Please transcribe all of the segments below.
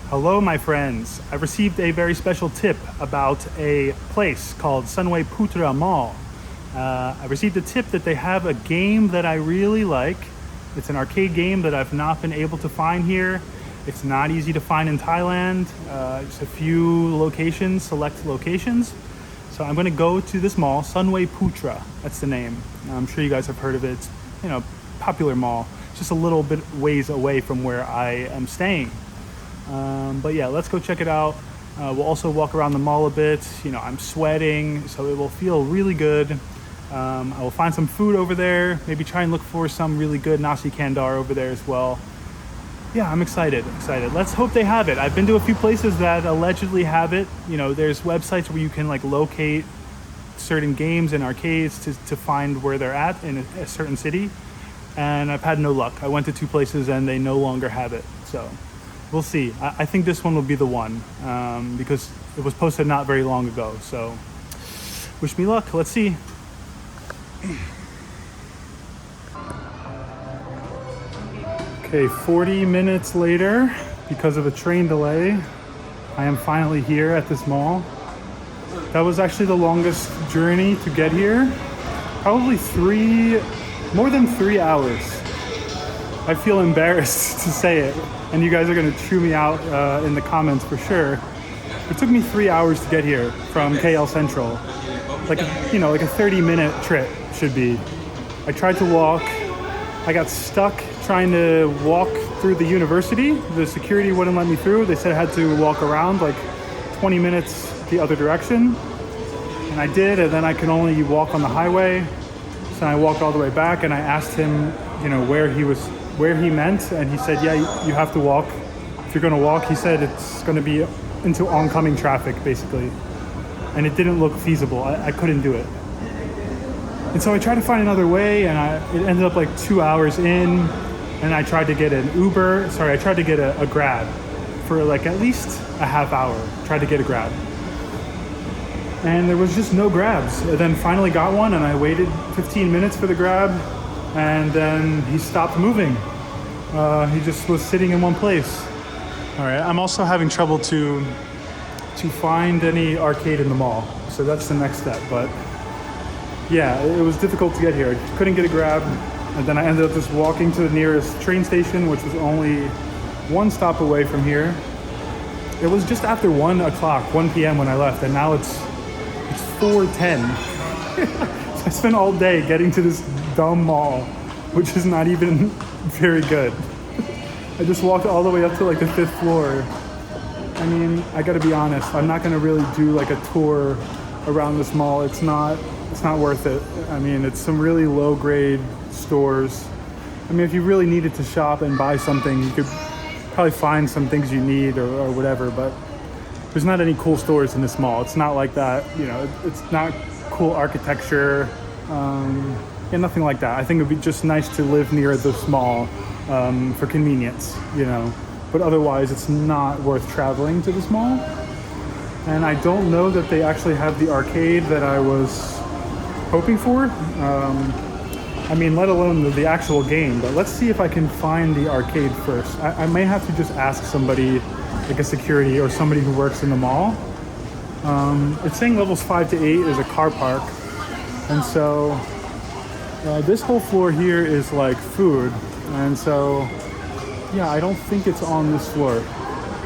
Hello, my friends. I received a very special tip about a place called Sunway Putra Mall. I received a tip that they have a game that I really like. It's an arcade game that I've not been able to find here. It's not easy to find in Thailand. Just a few locations, select locations. So I'm going to go to this mall, Sunway Putra. That's the name. I'm sure you guys have heard of it. It's, popular mall. It's just a little bit ways away from where I am staying. But yeah, let's go check it out. We'll also walk around the mall a bit. I'm sweating, so it will feel really good. I will find some food over there. Maybe try and look for some really good nasi kandar over there as well. Yeah, I'm excited. Let's hope they have it. I've been to a few places that allegedly have it. There's websites where you can locate certain games and arcades to find where they're at in a certain city. And I've had no luck. I went to two places and they no longer have it. So we'll see. I think this one will be the one because it was posted not very long ago. So wish me luck. Let's see. Okay, 40 minutes later, because of a train delay, I am finally here at this mall. That was actually the longest journey to get here. Probably more than 3 hours. I feel embarrassed to say it, and you guys are gonna chew me out in the comments for sure. It took me 3 hours to get here from KL Central. Like a 30-minute trip should be. I tried to walk. I got stuck trying to walk through the university. The security wouldn't let me through. They said I had to walk around 20 minutes the other direction. And I did, and then I could only walk on the highway. So I walked all the way back and I asked him, where he meant. And he said, yeah, you have to walk. If you're gonna walk, he said it's gonna be into oncoming traffic, basically. And it didn't look feasible. I couldn't do it. And so I tried to find another way, and it ended up 2 hours in, and I tried to get an Uber. I tried to get a Grab for at least a half hour. Tried to get a Grab. And there was just no Grabs. I then finally got one, and I waited 15 minutes for the Grab, and then he stopped moving. He just was sitting in one place. All right, I'm also having trouble to find any arcade in the mall. So that's the next step, but yeah, it was difficult to get here. I couldn't get a Grab, and then I ended up just walking to the nearest train station, which was only one stop away from here. It was just after 1 p.m. when I left, and now it's 4:10. So I spent all day getting to this dumb mall, which is not even very good. I just walked all the way up to the 5th floor. I mean, I gotta be honest, I'm not gonna really do a tour around this mall. It's not worth it. I mean, it's some really low grade stores. I mean, if you really needed to shop and buy something, you could probably find some things you need or whatever, but there's not any cool stores in this mall. It's not like that, it's not cool architecture, nothing like that. I think it'd be just nice to live near this mall for convenience, but otherwise it's not worth traveling to this mall. And I don't know that they actually have the arcade that I was hoping for. Let alone the actual game, but let's see if I can find the arcade first. I may have to just ask somebody, a security or somebody who works in the mall. It's saying levels 5 to 8 is a car park. And so this whole floor here is food. And so, yeah, I don't think it's on this floor.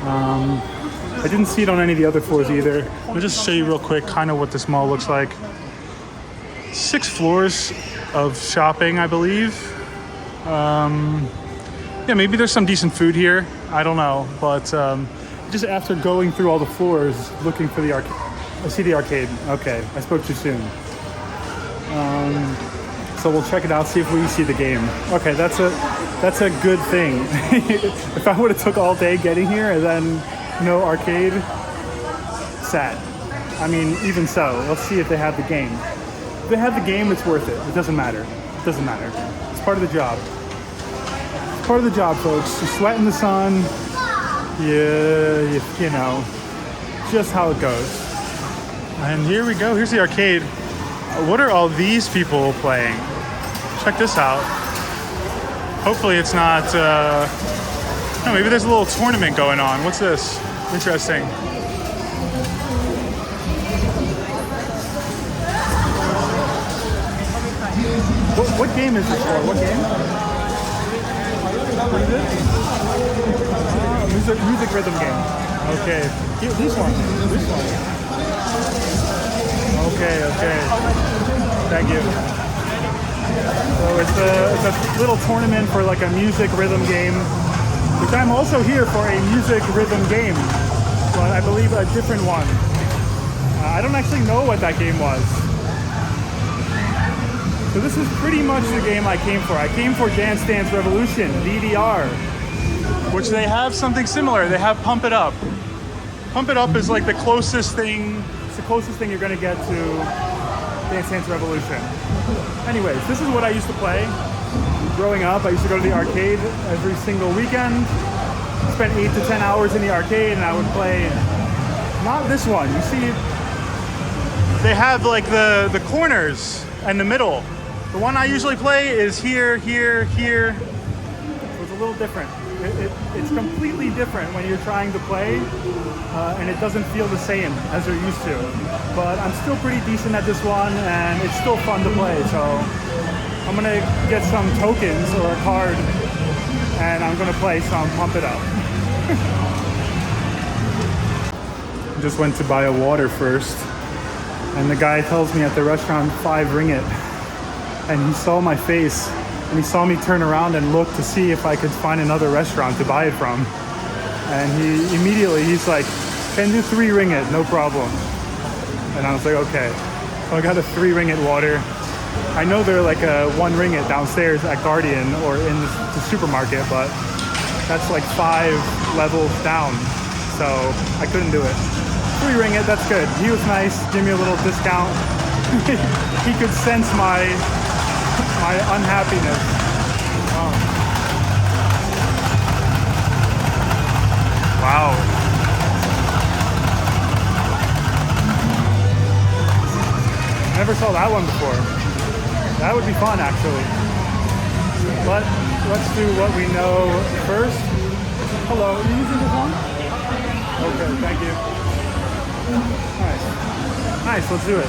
I didn't see it on any of the other floors either. Let me just show you real quick kind of what this mall looks like. 6 floors of shopping, I believe. Yeah, maybe there's some decent food here. I don't know, but just after going through all the floors looking for the arcade, I see the arcade. Okay, I spoke too soon. So we'll check it out, see if we see the game. Okay, that's a good thing. If I would have took all day getting here and then no arcade, sad. I mean, even so, let's see if they have the game. If they have the game, it's worth it. It doesn't matter. It's part of the job. It's part of the job, folks. You sweat in the sun. Yeah, just how it goes. And here we go. Here's the arcade. What are all these people playing? Check this out. Hopefully it's not Oh, maybe there's a little tournament going on. What's this? Interesting. What game is this for? What game? What is it? Music rhythm game. Okay. This one. This one. Okay. Thank you. So it's a little tournament for like a music rhythm game, which I'm also here for a music rhythm game, but I believe a different one. I don't actually know what that game was. So this is pretty much the game I came for. I came for Dance Dance Revolution, DDR, which they have something similar. They have Pump It Up. Pump It Up is like the closest thing, it's the closest thing you're gonna get to Dance Dance Revolution. Anyways, this is what I used to play. Growing up, I used to go to the arcade every single weekend, spend 8 to 10 hours in the arcade, and I would play, not this one. You see, they have like the corners and the middle. The one I usually play is here, here, here. So it's a little different. It's completely different when you're trying to play, and it doesn't feel the same as you're used to. But I'm still pretty decent at this one, and it's still fun to play. So I'm gonna get some tokens or a card, and I'm gonna play some Pump It Up. Just went to buy a water first, and the guy tells me at the restaurant 5 ringgit. And he saw my face, and he saw me turn around and look to see if I could find another restaurant to buy it from. And he's like, can do 3 ringgit, no problem. And I was like, okay. So I got a 3 ringgit water. I know they're like a 1 ringgit downstairs at Guardian or in the supermarket, but that's like 5 levels down. So I couldn't do it. 3 ringgit, that's good. He was nice, give me a little discount. He could sense my unhappiness. Oh. Wow. Never saw that one before. That would be fun, actually. But let's do what we know first. Hello, are you using this one? Okay, thank you. Nice, let's do it.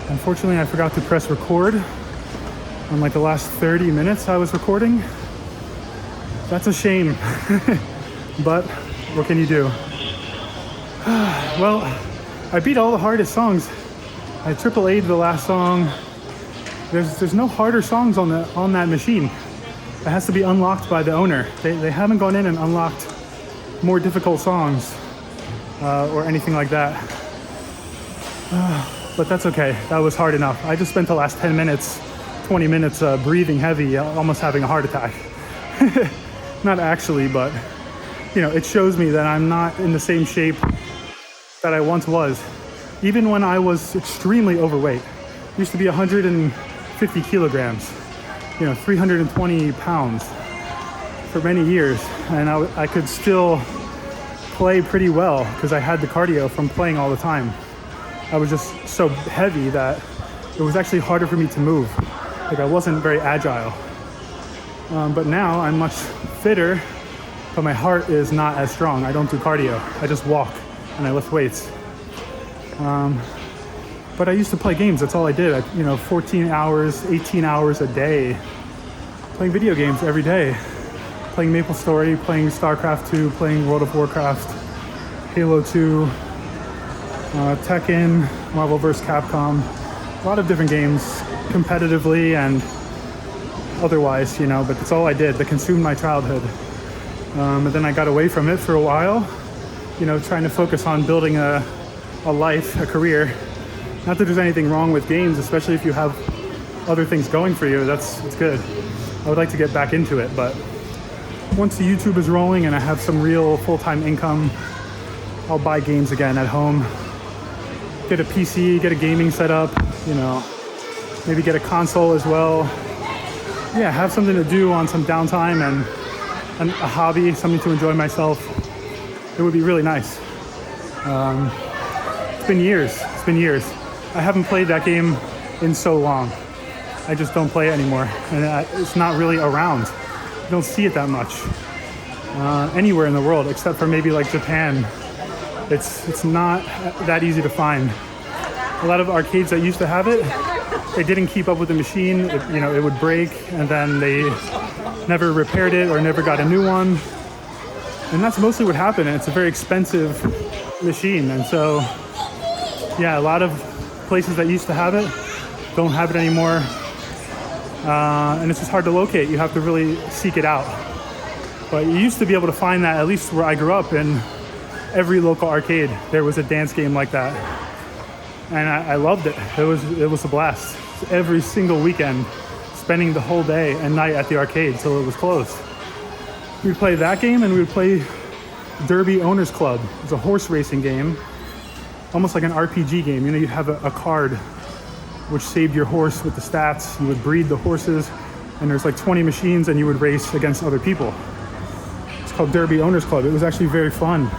Unfortunately, I forgot to press record on like the last 30 minutes I was recording. That's a shame, but What can you do? Well, I beat all the hardest songs. I triple A'd the last song. There's no harder songs on that machine. It has to be unlocked by the owner. They haven't gone in and unlocked more difficult songs or anything like that. But that's okay. That was hard enough. I just spent the last 10 minutes, 20 minutes breathing heavy, almost having a heart attack. Not actually, but you know, it shows me that I'm not in the same shape that I once was. Even when I was extremely overweight, used to be 150 kilograms, you know, 320 pounds for many years, and I could still play pretty well because I had the cardio from playing all the time. I was just so heavy that it was actually harder for me to move. Like I wasn't very agile. But now I'm much fitter, but my heart is not as strong. I don't do cardio. I just walk and I lift weights. But I used to play games. That's all I did. 14 hours, 18 hours a day, playing video games every day. Playing MapleStory, playing StarCraft 2, playing World of Warcraft, Halo 2, Tekken, Marvel vs. Capcom. A lot of different games, competitively and otherwise, you know, but that's all I did. That consumed my childhood. And then I got away from it for a while, you know, trying to focus on building a life, a career. Not that there's anything wrong with games, especially if you have other things going for you. It's good. I would like to get back into it, but once the YouTube is rolling and I have some real full-time income, I'll buy games again at home. Get a PC, get a gaming setup, you know, maybe get a console as well. Yeah, have something to do on some downtime and a hobby, something to enjoy myself. It would be really nice. It's been years. I haven't played that game in so long. I just don't play it anymore. And it's not really around. You don't see it that much anywhere in the world, except for maybe like Japan. It's not that easy to find. A lot of arcades that used to have it, they didn't keep up with the machine. It would break, and then they never repaired it or never got a new one. And that's mostly what happened. And it's a very expensive machine. And so, yeah, a lot of places that used to have it don't have it anymore. And it's just hard to locate. You have to really seek it out. But you used to be able to find that, at least where I grew up, in every local arcade. There was a dance game like that. And I loved it. It was a blast. Every single weekend, spending the whole day and night at the arcade till it was closed. We'd play that game, and we would play Derby Owners Club. It's a horse racing game, almost like an RPG game. You know, you'd have a card which saved your horse with the stats. You would breed the horses, and there's like 20 machines, and you would race against other people. It's called Derby Owners Club. It was actually very fun,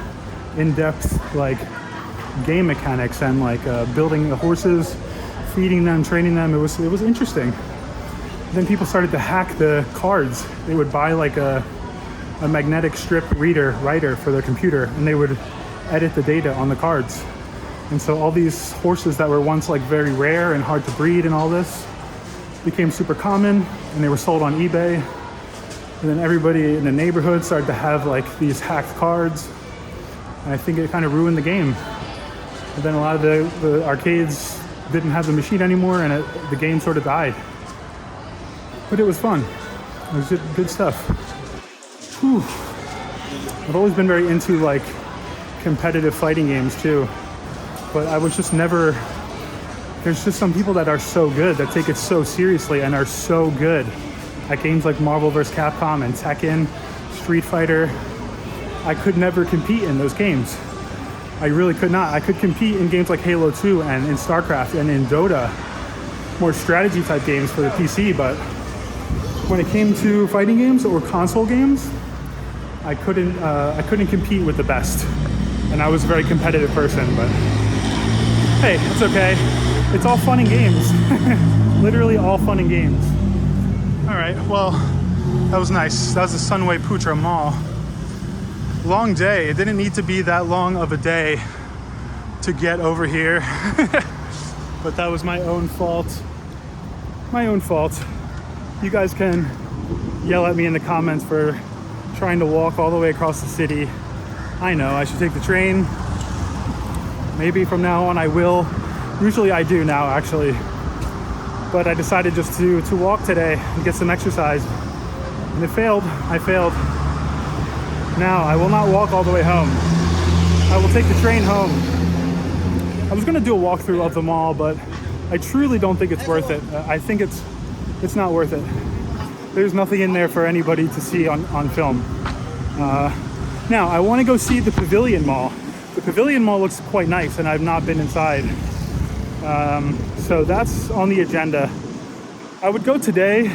in-depth, like game mechanics and like building the horses, feeding them, training them. It was interesting. Then people started to hack the cards. They would buy like a magnetic strip writer for their computer, and they would edit the data on the cards. And so all these horses that were once like very rare and hard to breed and all this became super common, and they were sold on eBay. And then everybody in the neighborhood started to have like these hacked cards. And I think it kind of ruined the game. And then a lot of the arcades didn't have the machine anymore, and the game sort of died. But it was fun. It was good stuff. Whew. I've always been very into like competitive fighting games too. But I was just never, there's just some people that are so good, that take it so seriously and are so good at games like Marvel vs. Capcom and Tekken, Street Fighter. I could never compete in those games. I really could not. I could compete in games like Halo 2 and in StarCraft and in Dota, more strategy type games for the PC, but when it came to fighting games or console games, I couldn't compete with the best. And I was a very competitive person, but hey, it's okay. It's all fun and games. Literally all fun and games. All right, well, that was nice. That was the Sunway Putra Mall. Long day. It didn't need to be that long of a day to get over here. But that was my own fault. My own fault. You guys can yell at me in the comments for trying to walk all the way across the city I know I should take the train. Maybe from now on I will. Usually I do now, actually. But I decided just to walk today and get some exercise. And it failed. I failed. Now, I will not walk all the way home. I will take the train home. I was gonna do a walkthrough of the mall, but I truly don't think it's worth it. I think it's not worth it. There's nothing in there for anybody to see on film. Now, I wanna go see the Pavilion Mall. The Pavilion Mall looks quite nice, and I've not been inside. So that's on the agenda. I would go today.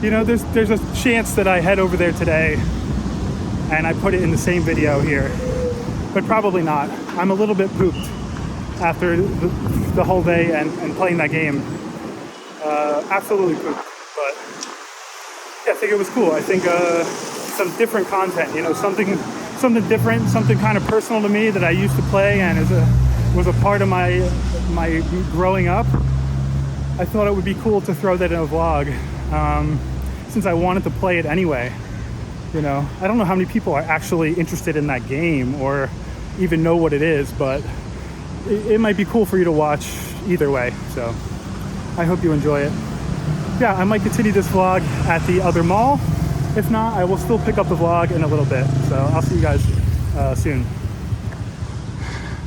You know, there's a chance that I head over there today and I put it in the same video here, but probably not. I'm a little bit pooped after the whole day and playing that game. Absolutely pooped, but yeah, I think it was cool. I think some different content, you know, something different, something kind of personal to me that I used to play and was a part of my growing up. I thought it would be cool to throw that in a vlog, since I wanted to play it anyway. You know, I don't know how many people are actually interested in that game or even know what it is, but it might be cool for you to watch either way. So I hope you enjoy it. Yeah, I might continue this vlog at the other mall. If not, I will still pick up the vlog in a little bit. So I'll see you guys soon.